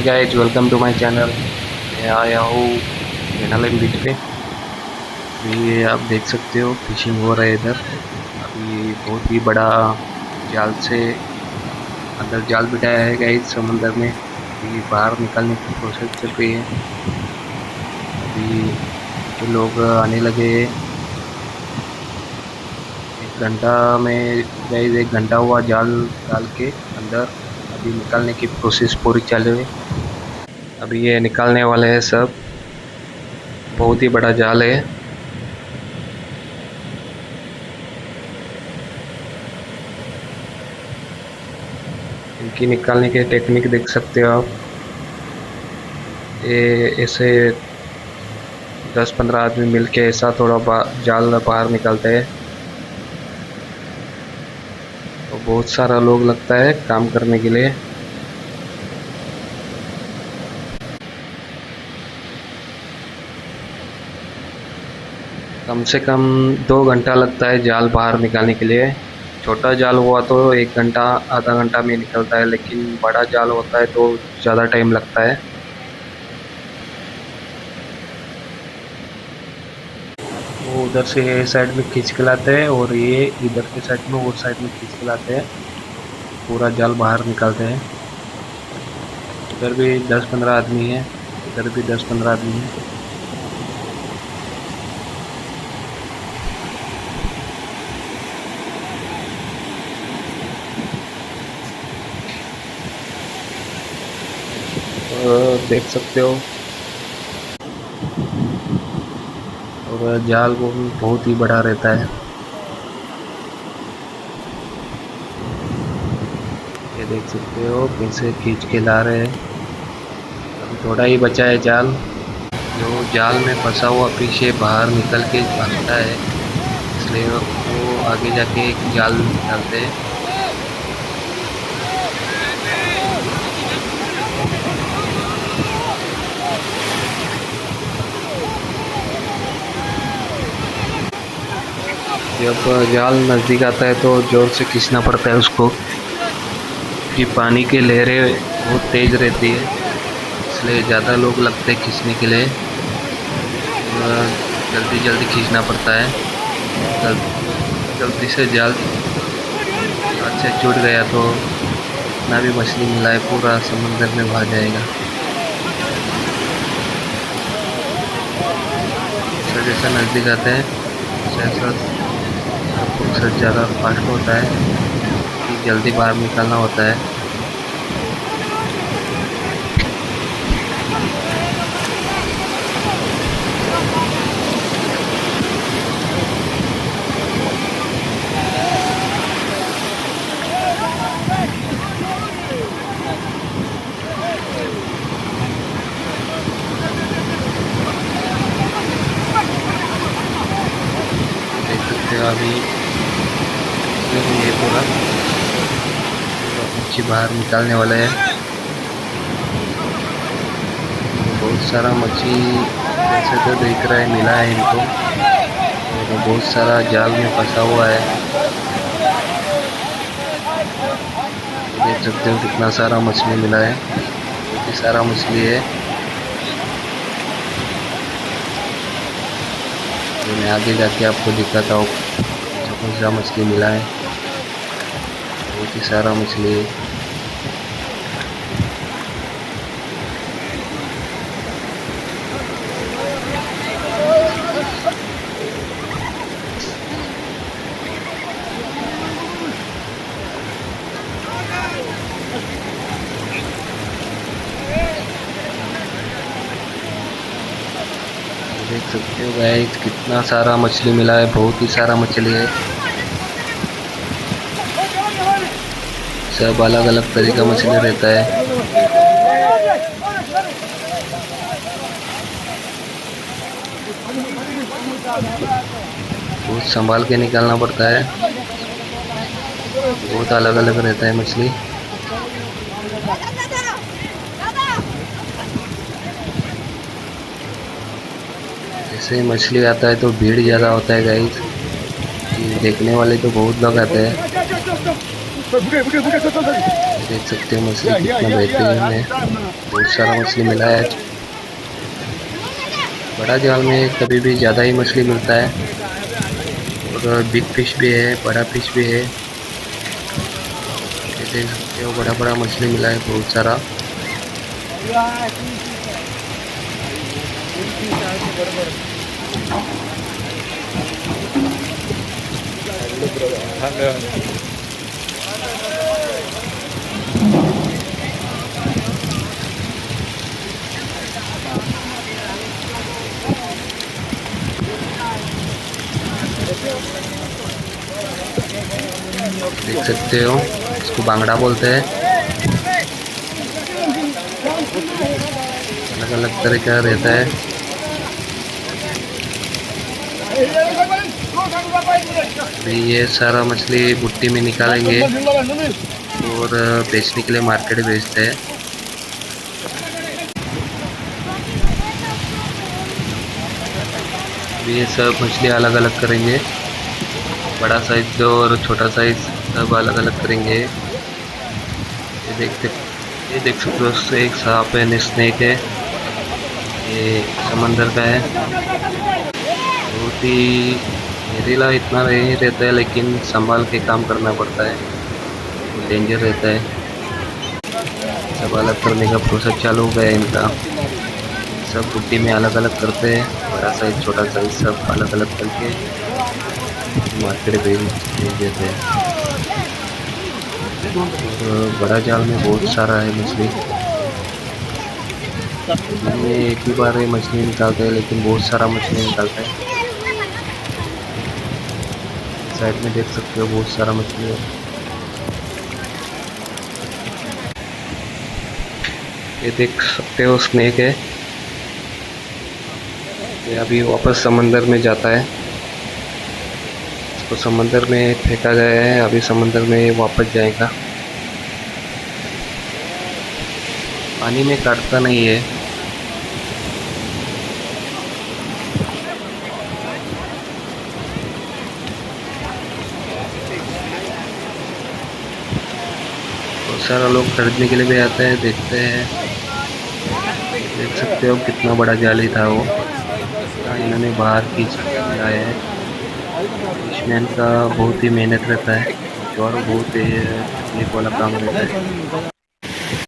Guys welcome to my channel. मैं आया हूँ एनालम बीच पे। अभी आप देख सकते हो फिशिंग हो रहा है इधर। अभी बहुत ही बड़ा जाल से अंदर जाल बिठाया है गाइज समुंदर में। अभी बाहर निकालने की प्रोसेस चल रही है। अभी ये लोग आने लगे हैं। 1 घंटा में गाइज 1 घंटा हुआ जाल डाल के अंदर। अभी निकालने की प्रोसेस पूरी चालू है। अभी ये निकालने वाले हैं सब। बहुत ही बड़ा जाल है। इनकी निकालने की टेक्निक देख सकते हो आप। ये ऐसे 10-15 आदमी मिलके ऐसा थोड़ा जाल बाहर निकालते हैं। तो बहुत सारा लोग लगता है काम करने के लिए। कम से कम 2 घंटा लगता है जाल बाहर निकालने के लिए। छोटा जाल हुआ तो 1 घंटा आधा घंटा में निकलता है, लेकिन बड़ा जाल होता है तो ज़्यादा टाइम लगता है। वो उधर से साइड में खींच के लाते हैं और ये इधर के साइड में वो साइड में खींच के लाते हैं। पूरा जाल बाहर निकालते हैं। इधर भी 10-15 आदमी है, इधर भी 10-15 आदमी है। देख सकते हो। और जाल वो भी बहुत ही बड़ा रहता है। ये देख सकते हो कैसे खींच के ला रहे हैं। अभी थोड़ा ही बचा है जाल। जो जाल में फंसा हुआ पीछे बाहर निकल के भागता है, इसलिए वो आगे जाके एक जाल डालते हैं। जब जाल नज़दीक आता है तो ज़ोर से खींचना पड़ता है उसको, कि पानी की लहरें बहुत तेज़ रहती है, इसलिए ज़्यादा लोग लगते हैं खींचने के लिए। जल्दी जल्दी खींचना पड़ता है। गलती से जाल हाथ से छूट गया तो जितना भी मछली मिला है पूरा समुंदर में भाग जाएगा। जैसा जैसा नज़दीक आते हैं वैसा प्रोसेस ज़्यादा फास्ट होता है, कि जल्दी बाहर निकालना होता है। देख सकते हो अभी ये पूरा मच्छी बाहर निकालने वाला है। बहुत सारा मच्छी जैसे तो दिख रहा है मिला है इनको, और बहुत सारा जाल में फंसा हुआ है। देख सकते हो कितना सारा मछली मिला है। बहुत ही सारा मछली है। तो मैं आगे जाके आपको दिखाता हूँ कौन सा मछली मिला है। बहुत ही सारा मछली है। देख सकते हो गाइस कितना सारा मछली मिला है। बहुत ही सारा मछली है। सब अलग अलग तरह का मछली रहता है। बहुत संभाल के निकालना पड़ता है। बहुत अलग अलग रहता है मछली। जैसे मछली आता है तो भीड़ ज़्यादा होता है गाइस, कि देखने वाले तो बहुत लोग आते हैं। देख सकते हो मछली कितना बेहतरीन है। बहुत सारा मछली मिला है आज। बड़ा जाल में कभी भी ज़्यादा ही मछली मिलता है, और बिग फिश भी है, बड़ा फिश भी है। ये देख सकते हो बड़ा बड़ा मछली मिला है बहुत सारा। देख सकते हो इसको बांगड़ा बोलते हैं। अलग अलग तरह का रहता है। अभी ये सारा मछली बुट्टी में निकालेंगे और बेचने के लिए मार्केट भेजते हैं। अभी ये सब मछली अलग अलग करेंगे, बड़ा साइज और छोटा साइज सब अलग अलग करेंगे। ये देख सकते हो एक सांप है, स्नेक है, ये समंदर का है। बहुत ही जहरीला इतना नहीं रहता है, लेकिन संभाल के काम करना पड़ता है, तो डेंजर रहता है। सब अलग करने का प्रोसेस चालू हो गया इनका। सब बुट्टी में अलग अलग करते हैं, बड़ा साइज छोटा साइज सब अलग अलग करके मार्केट भेज देते हैं। और बड़ा जाल में बहुत सारा है मछली। दिन में एक ही बार मछली निकालते हैं, लेकिन बहुत सारा मछली निकालते हैं। साइड में देख सकते हो बहुत सारा मछली है। ये देख सकते हो स्नेक है, ये अभी वापस समंदर में जाता है। इसको समंदर में फेंका गया है, अभी समंदर में वापस जाएगा। पानी में काटता नहीं है। बहुत सारा लोग खरीदने के लिए भी आते हैं, देखते हैं। देख सकते हो कितना बड़ा जाली था वो, इन्होंने बाहर खींच लाया है। फिशमैन का बहुत ही मेहनत रहता है, और बहुत ही तकलीफ वाला काम रहता है।